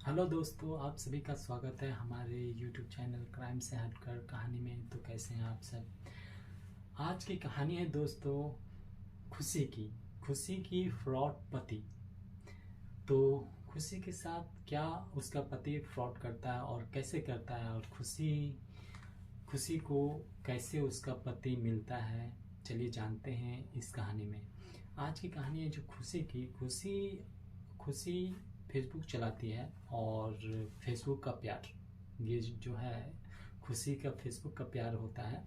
Hello दोस्तों, आप सभी का स्वागत है हमारे यूट्यूब चैनल क्राइम से हटकर कहानी में। तो कैसे हैं आप सब। आज की कहानी है दोस्तों खुशी की फ्रॉड पति। तो खुशी के साथ क्या उसका पति फ्रॉड करता है और कैसे करता है, और खुशी खुशी को कैसे उसका पति मिलता है, चलिए जानते हैं इस कहानी में। आज की कहानी है जो खुशी खुशी फेसबुक चलाती है, और फेसबुक का प्यार, ये जो है खुशी का फेसबुक का प्यार होता है।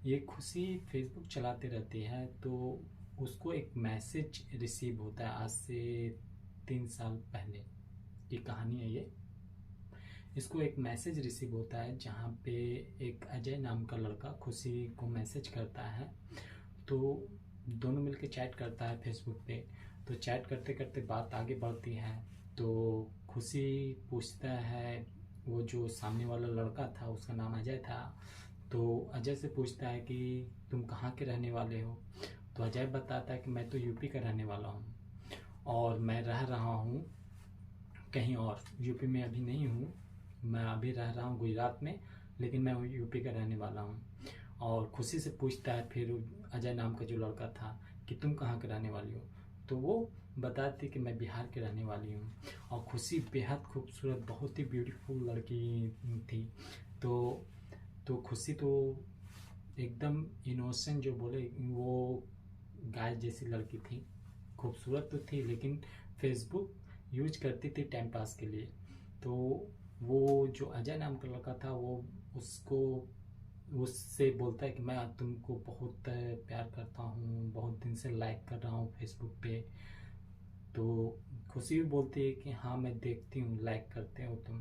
ये खुशी फेसबुक चलाते रहती है, तो उसको एक मैसेज रिसीव होता है आज से 3 साल पहले की कहानी है ये। इसको एक मैसेज रिसीव होता है जहाँ पे एक अजय नाम का लड़का खुशी को मैसेज करता है। तो दोनों मिलकर चैट करता है फेसबुक पे। तो चैट करते करते बात आगे बढ़ती है। तो खुशी पूछता है, वो जो सामने वाला लड़का था उसका नाम अजय था, तो अजय से पूछता है कि तुम कहाँ के रहने वाले हो। तो अजय बताता है कि मैं तो यूपी का रहने वाला हूँ, और मैं रह रहा हूँ कहीं और, यूपी में अभी नहीं हूँ। मैं अभी रह रहा हूँ गुजरात में, लेकिन मैं यूपी का रहने वाला हूँ। और खुशी से पूछता है फिर अजय नाम का जो लड़का था कि तुम कहाँ के रहने वाली हो। तो वो बताती कि मैं बिहार के रहने वाली हूँ। और खुशी बेहद खूबसूरत, बहुत ही ब्यूटीफुल लड़की थी। तो खुशी तो एकदम इनोसेंट, जो बोले वो गाय जैसी लड़की थी। खूबसूरत तो थी, लेकिन फेसबुक यूज करती थी टाइम पास के लिए। तो वो जो अजय नाम का लड़का था, वो उसको उससे बोलता है कि मैं तुमको बहुत प्यार करता हूँ, बहुत दिन से लाइक कर रहा हूँ फेसबुक पे। तो खुशी भी बोलती है कि हाँ मैं देखती हूँ, लाइक करते हो तुम।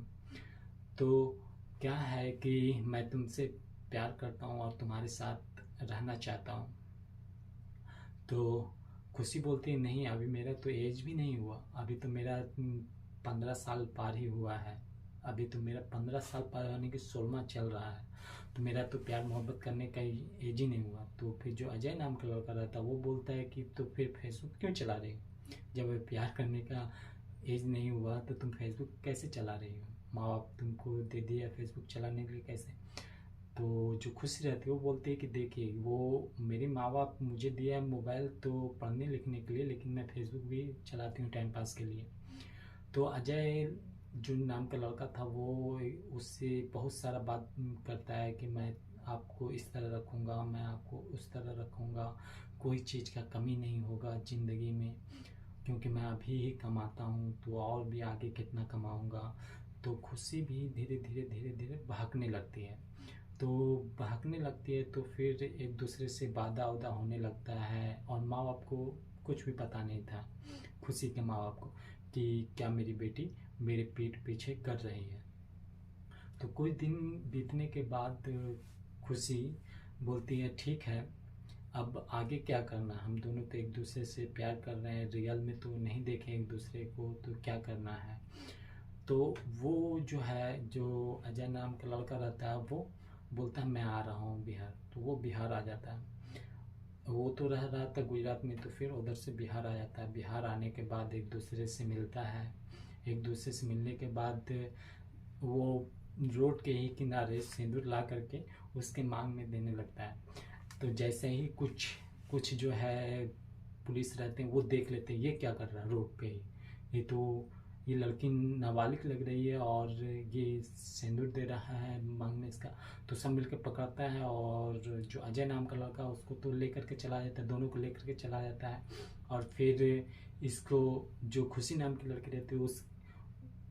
तो क्या है कि मैं तुमसे प्यार करता हूँ और तुम्हारे साथ रहना चाहता हूँ। तो खुशी बोलती है नहीं, अभी मेरा तो एज भी नहीं हुआ, अभी तो मेरा 15 साल पार ही हुआ है। अभी तो मेरा 15 साल पार होने की 16वां चल रहा है, तो मेरा तो प्यार मोहब्बत करने का एज ही नहीं हुआ। तो फिर जो अजय नाम का लड़का रहता वो बोलता है कि तो फिर फेसबुक क्यों चला रही हो, जब प्यार करने का एज नहीं हुआ तो तुम फेसबुक कैसे चला रही हो, माँ बाप तुमको दे दिया फेसबुक चलाने के लिए, कैसे। तो जो खुशी रहती है वो बोलती है कि देखिए, वो मेरे माँ बाप मुझे दिया है मोबाइल तो पढ़ने लिखने के लिए, लेकिन मैं फेसबुक भी चलाती हूँ टाइम पास के लिए। तो अजय जो नाम का लड़का था वो उससे बहुत सारा बात करता है कि मैं आपको इस तरह रखूँगा, मैं आपको उस तरह रखूँगा, कोई चीज़ का कमी नहीं होगा ज़िंदगी में, क्योंकि मैं अभी ही कमाता हूँ तो और भी आगे कितना कमाऊँगा। तो खुशी भी धीरे धीरे धीरे धीरे भागने लगती है। तो भागने लगती है तो फिर एक दूसरे से वादा उदा होने लगता है, और माँ बाप को कुछ भी पता नहीं था, खुशी के माँ बाप को, कि क्या मेरी बेटी मेरे पीठ पीछे कर रही है। तो कुछ दिन बीतने के बाद खुशी बोलती है ठीक है, अब आगे क्या करना, हम दोनों तो एक दूसरे से प्यार कर रहे हैं, रियल में तो नहीं देखें एक दूसरे को, तो क्या करना है। तो वो जो है, जो अजय नाम का लड़का रहता है, वो बोलता है मैं आ रहा हूँ बिहार। तो वो बिहार आ जाता है। वो तो रह रहा था गुजरात में, तो फिर उधर से बिहार आ जाता है। बिहार आने के बाद एक दूसरे से मिलता है। एक दूसरे से मिलने के बाद वो रोड के ही किनारे सिंदूर ला करके उसके मांग में देने लगता है। तो जैसे ही कुछ कुछ जो है पुलिस रहते हैं वो देख लेते हैं, ये क्या कर रहा है रोड पे ही, ये तो ये लड़की नाबालिग लग रही है और ये सिंदूर दे रहा है मांग में इसका। तो सब मिलकर पकड़ता है, और जो अजय नाम का लड़का उसको तो लेकर के चला जाता है, दोनों को लेकर के चला जाता है। और फिर इसको जो खुशी नाम की लड़की रहती है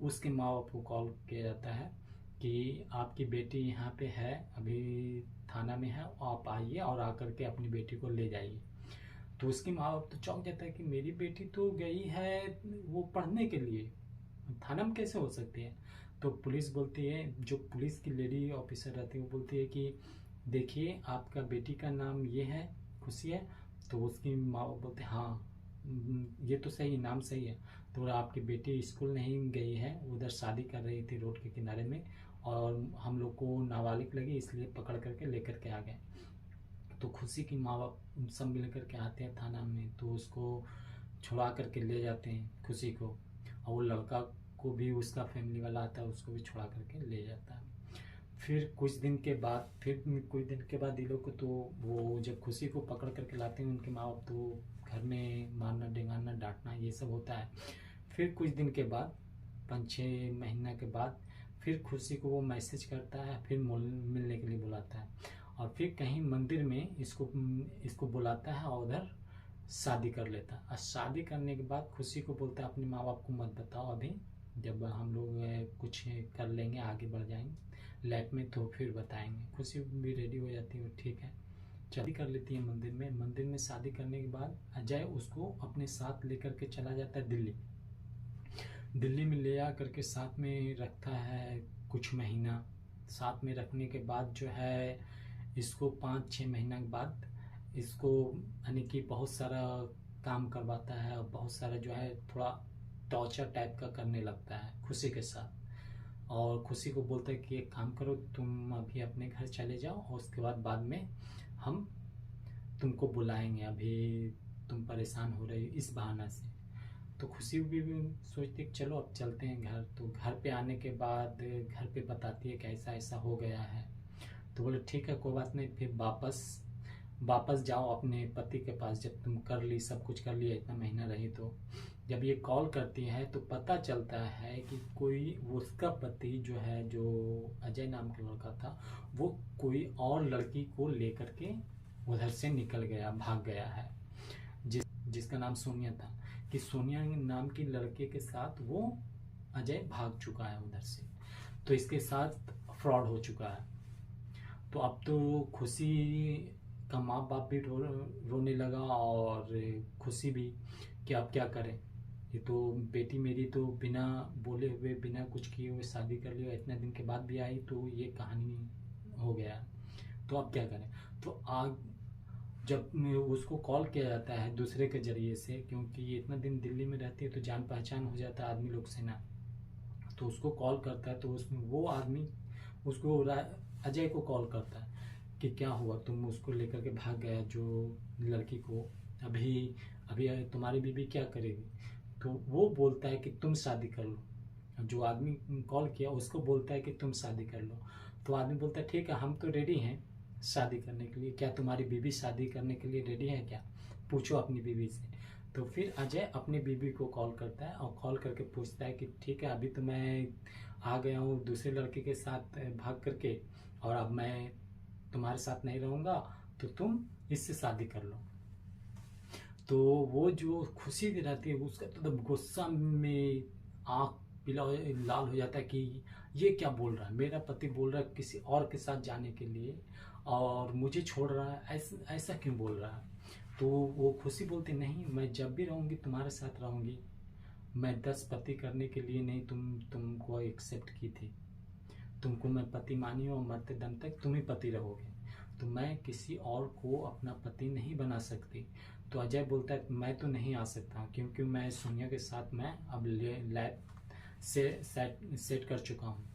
उसके माँ बाप को कॉल किया जाता है कि आपकी बेटी यहाँ पे है, अभी थाना में है, आप आइए और आकर के अपनी बेटी को ले जाइए। तो उसकी माँ बाप तो चौंक जाता है कि मेरी बेटी तो गई है वो पढ़ने के लिए, थाना में कैसे हो सकती है। तो पुलिस बोलती है, जो पुलिस की लेडी ऑफिसर रहती है वो बोलती है कि देखिए आपका बेटी का नाम ये है, खुशी है। तो उसकी माँ बाप बोलते हैं हाँ, ये तो सही, नाम सही है। तो आपकी बेटी स्कूल नहीं गई है, उधर शादी कर रही थी रोड के किनारे में, और हम लोग को नाबालिग लगी इसलिए पकड़ करके लेकर के आ गए। तो खुशी की माँ बाप सब मिल करके आते हैं थाना में, तो उसको छुड़ा करके ले जाते हैं खुशी को। और वो लड़का को भी उसका फैमिली वाला आता है, उसको भी छुड़ा करके ले जाता है। फिर कुछ दिन के बाद ये लोग को तो वो जब खुशी को पकड़ करके लाते हैं उनके माँ बाप, तो घर में मारना डिंगाना डांटना ये सब होता है। फिर कुछ दिन के बाद 5-6 महीना के बाद फिर खुशी को वो मैसेज करता है, फिर मिलने के लिए बुलाता है, और फिर कहीं मंदिर में इसको बुलाता है और उधर शादी कर लेता है। और शादी करने के बाद खुशी को बोलता है अपने माँ बाप को मत बताओ अभी, जब हम लोग कुछ कर लेंगे आगे बढ़ जाएंगे लाइफ में तो फिर बताएंगे। खुशी भी रेडी हो जाती है, ठीक है शादी कर लेती है मंदिर में शादी करने के बाद अजय उसको अपने साथ लेकर के चला जाता है दिल्ली में ले आ करके साथ में रखता है कुछ महीना। साथ में रखने के बाद जो है इसको 5-6 महीना के बाद इसको यानी कि बहुत सारा काम करवाता है और बहुत सारा जो है थोड़ा टॉर्चर टाइप का करने लगता है खुशी के साथ। और खुशी को बोलता है कि एक काम करो, तुम अभी अपने घर चले जाओ और उसके बाद में हम तुमको बुलाएंगे, अभी तुम परेशान हो रही हो इस बहाना से। तो खुशी भी सोचती है चलो अब चलते हैं घर। तो घर पे आने के बाद घर पे बताती है कि ऐसा ऐसा हो गया है। तो बोले ठीक है कोई बात नहीं, फिर वापस जाओ अपने पति के पास, जब तुम कर ली सब कुछ कर लिया इतना महीना रही। तो जब ये कॉल करती है तो पता चलता है कि कोई उसका पति जो है, जो अजय नाम का लड़का था, वो कोई और लड़की को लेकर के उधर से निकल गया, भाग गया है, जिसका नाम सोनिया था, कि सोनिया नाम की लड़के के साथ वो अजय भाग चुका है उधर से। तो इसके साथ फ्रॉड हो चुका है। तो अब तो खुशी का माँ बाप भी रोने लगा और खुशी भी कि अब क्या करें, ये तो बेटी मेरी तो बिना बोले हुए बिना कुछ किए हुए शादी कर लिया, इतने दिन के बाद भी आई, तो ये कहानी हो गया, तो अब क्या करें। तो आज जब उसको कॉल किया जाता है दूसरे के जरिए से, क्योंकि ये इतना दिन दिल्ली में रहती है तो जान पहचान हो जाता है आदमी लोग से ना, तो उसको कॉल करता है। तो उसमें वो आदमी उसको अजय को कॉल करता है कि क्या हुआ, तुम उसको लेकर के भाग गया जो लड़की को, अभी तुम्हारी बीवी क्या करेगी। तो वो बोलता है कि तुम शादी कर लो। जो आदमी कॉल किया उसको बोलता है कि तुम शादी कर लो। तो आदमी बोलता है ठीक है हम तो रेडी हैं शादी करने के लिए, क्या तुम्हारी बीवी शादी करने के लिए रेडी है क्या, पूछो अपनी बीवी से। तो फिर अजय अपनी बीवी को कॉल करता है और कॉल करके पूछता है कि ठीक है अभी तो मैं आ गया हूँ दूसरे लड़के के साथ भाग करके, और अब मैं तुम्हारे साथ नहीं रहूँगा, तो तुम इससे शादी कर लो। तो वो जो खुशी भी रहती है उसका तो गुस्सा में आँख पीला लाल हो जाता है कि ये क्या बोल रहा है, मेरा पति बोल रहा है किसी और के साथ जाने के लिए और मुझे छोड़ रहा है, ऐसा क्यों बोल रहा है। तो वो खुशी बोलती नहीं, मैं जब भी रहूँगी तुम्हारे साथ रहूँगी, मैं 10 पति करने के लिए नहीं तुमको एक्सेप्ट की थी, तुमको मैं पति मानी और मरते दम तक तुम ही पति रहोगे, तो मैं किसी और को अपना पति नहीं बना सकती। तो अजय बोलता है मैं तो नहीं आ सकता क्योंकि मैं सोनिया के साथ मैं अब लाइफ से सेट कर चुका हूँ।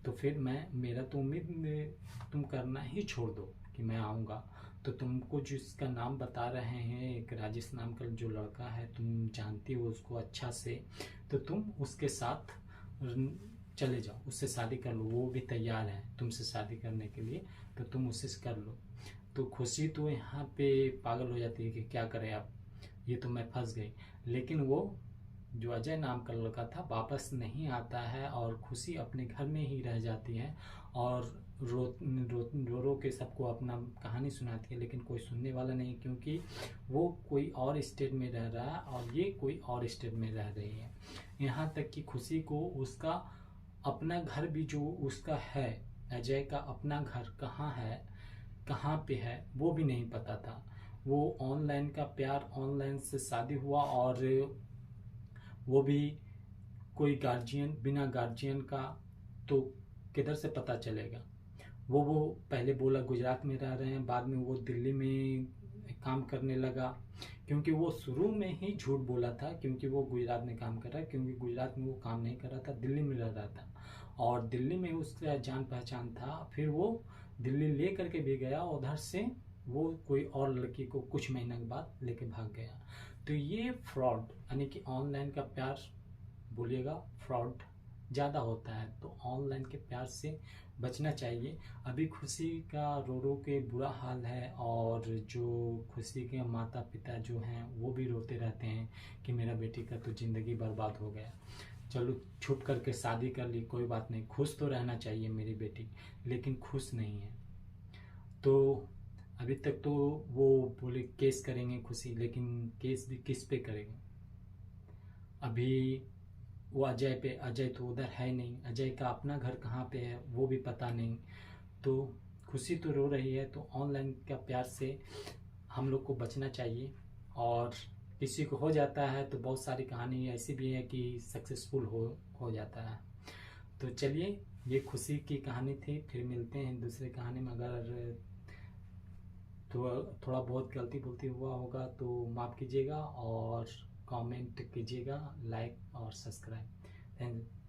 तो फिर मेरा तो उम्मीद तुम करना ही छोड़ दो कि मैं आऊँगा। तो तुमको जिसका नाम बता रहे हैं एक राजेश नाम का जो लड़का है, तुम जानती हो उसको अच्छा से, तो तुम उसके साथ चले जाओ, उससे शादी कर लो, वो भी तैयार है तुमसे शादी करने के लिए, तो तुम उससे कर लो। तो खुशी तो यहाँ पे पागल हो जाती है कि क्या करें अब, ये तो मैं फंस गई। लेकिन वो जो अजय नाम का लड़का था वापस नहीं आता है और खुशी अपने घर में ही रह जाती है और रो के सबको अपना कहानी सुनाती है, लेकिन कोई सुनने वाला नहीं, क्योंकि वो कोई और स्टेट में रह रहा है और ये कोई और स्टेट में रह रही है। यहाँ तक कि खुशी को उसका अपना घर भी जो उसका है, अजय का अपना घर कहाँ है कहाँ पे है वो भी नहीं पता था। वो ऑनलाइन का प्यार, ऑनलाइन से शादी हुआ और वो भी कोई गार्जियन, बिना गार्जियन का तो किधर से पता चलेगा। वो पहले बोला गुजरात में रह रहे हैं, बाद में वो दिल्ली में काम करने लगा, क्योंकि वो शुरू में ही झूठ बोला था क्योंकि वो गुजरात में काम कर रहा है, क्योंकि गुजरात में वो काम नहीं कर रहा था, दिल्ली में रह रहा था और दिल्ली में उसका जान पहचान था। फिर वो दिल्ली ले करके भी गया, उधर से वो कोई और लड़की को कुछ महीने के बाद लेके भाग गया। तो ये फ्रॉड यानी कि ऑनलाइन का प्यार बोलिएगा फ्रॉड ज़्यादा होता है, तो ऑनलाइन के प्यार से बचना चाहिए। अभी खुशी का रो रो के बुरा हाल है, और जो खुशी के माता पिता जो हैं वो भी रोते रहते हैं कि मेरा बेटी का तो ज़िंदगी बर्बाद हो गया। चलो छुप करके शादी कर ली, कोई बात नहीं, खुश तो रहना चाहिए मेरी बेटी, लेकिन खुश नहीं है। तो अभी तक तो वो बोले केस करेंगे खुशी, लेकिन केस भी किस पे करेंगे? अभी वो अजय पे, अजय तो उधर है नहीं, अजय का अपना घर कहाँ पे है वो भी पता नहीं। तो खुशी तो रो रही है, तो ऑनलाइन का प्यार से हम लोग को बचना चाहिए। और किसी को हो जाता है तो बहुत सारी कहानी ऐसी भी है कि सक्सेसफुल हो जाता है। तो चलिए, ये खुशी की कहानी थी, फिर मिलते हैं दूसरे कहानी में। अगर तो थोड़ा बहुत गलती बुलती हुआ होगा तो माफ़ कीजिएगा, और कमेंट कीजिएगा, लाइक और सब्सक्राइब। Thank you.